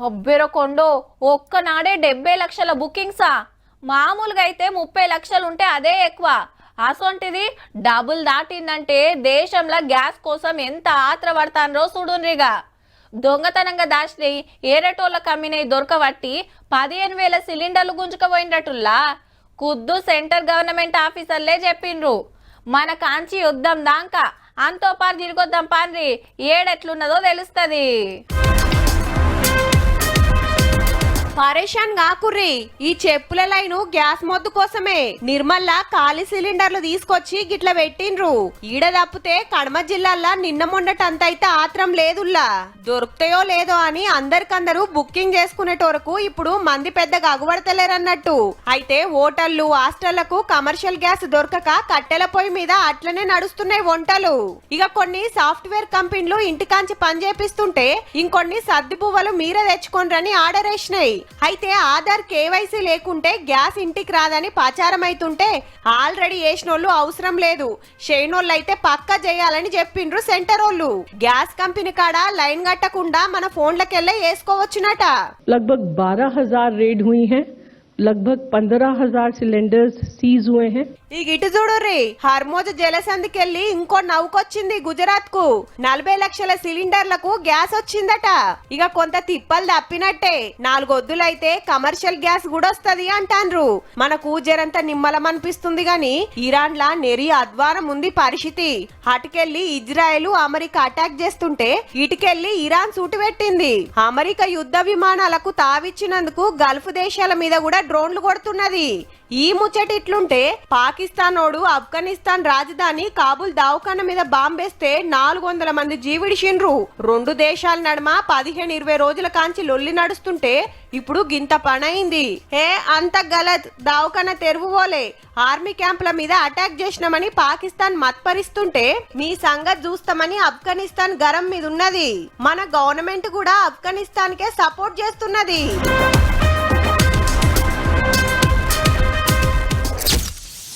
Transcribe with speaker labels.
Speaker 1: అబ్బెరకొండో ఒక్కనాడే 70 లక్షల బుకింగ్సా? మామూలుగా అయితే 30 లక్షలు ఉంటే అదే ఎక్కువ. అసొంటిది డబుల్ దాటిందంటే దేశంలో గ్యాస్ కోసం ఎంత ఆత్రపడతాన్రో చూడుండ్రిగా. దొంగతనంగా దాచి ఏరేటోళ్ళ కమ్మినై దొరకబట్టి 15,000 సిలిండర్లు గుంజుకపోయినట్టుల్లా కుద్దు సెంటర్ గవర్నమెంట్ ఆఫీసర్లే చెప్పిండ్రు. మన కాంచి యుద్ధం దాంకా అంతో పారు తిరిగొద్దాం పాన్రి, ఏడెట్లున్నదో తెలుస్తుంది.
Speaker 2: పరేషాన్ గాకుర్రి, ఈ చెప్పుల లైను గ్యాస్ మొద్దు కోసమే. నిర్మల్లా ఖాళీ సిలిండర్లు తీసుకొచ్చి గిట్ల పెట్టిండ్రు. ఈడ తప్పితే కడమ జిల్లాల్లో నిన్న మొండటంతైతే ఆత్రం లేదుల్లా. దొరుకుతాయో లేదో అని అందరికందరూ బుకింగ్ చేసుకునేటోరకు ఇప్పుడు మంది పెద్దగా అగుపడతలేరన్నట్టు. అయితే హోటళ్లు హాస్టళ్లకు కమర్షియల్ గ్యాస్ దొరకక కట్టెల పొయ్యి మీద అట్లనే నడుస్తున్నాయి వంటలు. ఇక కొన్ని సాఫ్ట్వేర్ కంపెనీలు ఇంటికాంచి పనిచేపిస్తుంటే ఇంకొన్ని సర్ది పువ్వులు మీరే తెచ్చుకోండి ఆర్డర్ వేసినాయి. అయితే ఆధార్ కేవైసీ లేకుంటే గ్యాస్ ఇంటికి రాదని ప్రచారం అవుతుంటే ఆల్రెడీ వేసినోళ్ళు అవసరం లేదు, చేయనోళ్ళు అయితే పక్కా చేయాలని చెప్పిండ్రు సెంటర్ వాళ్ళు. గ్యాస్ కంపెనీ కాడ లైన్ కట్టకుండా మన ఫోన్లకెళ్ళే వేసుకోవచ్చునట.
Speaker 3: लगभग 12,000 रेड हुई हैं, लगभग 15,000 सिलेंडर्स सीज हुए हैं.
Speaker 2: ఈ గిటు చూడుర్రి, హర్మోజ్ జలసంధికెళ్ళి ఇంకో నౌకొచ్చింది గుజరాత్ కు. 40 లక్షల సిలిండర్లకు గ్యాస్ వచ్చిందట. ఇక కొంత తిప్పలు తప్పినట్టే. 4 వద్దులైతే కమర్షియల్ గ్యాస్ కూడా వస్తది అంటాన్రు. మనకు జరంత నిమ్మలం అనిపిస్తుంది గాని ఇరాన్ లా నెరి అధ్వానం ఉంది పరిస్థితి. అటుకెళ్లి ఇజ్రాయెల్ అమెరికా అటాక్ చేస్తుంటే ఇటుకెళ్లి ఇరాన్ సూటు పెట్టింది. అమెరికా యుద్ధ విమానాలకు తావిచ్చినందుకు గల్ఫ్ దేశాల మీద కూడా డ్రోన్లు కొడుతున్నది. ఈ ముచ్చట ఇట్లుంటే పాకిస్తానోడు ఆఫ్ఘనిస్తాన్ రాజధాని కాబూల్ దవాఖాన మీద బాంబేస్తే 400 మంది జీవిడిషిండ్రు. 2 దేశాల నడుమ 15-20 రోజుల కాంచి లొల్లి నడుస్తుంటే ఇప్పుడు గింత పనైంది. అంత గలత్, దవాఖాన తెరువులే. ఆర్మీ క్యాంపుల మీద అటాక్ చేసినామని పాకిస్తాన్ మత్పరిస్తుంటే మీ సంగతి చూస్తామని ఆఫ్ఘనిస్తాన్ గరం మీద ఉన్నది. మన గవర్నమెంట్ కూడా ఆఫ్ఘనిస్తాన్ కే సపోర్ట్ చేస్తున్నది.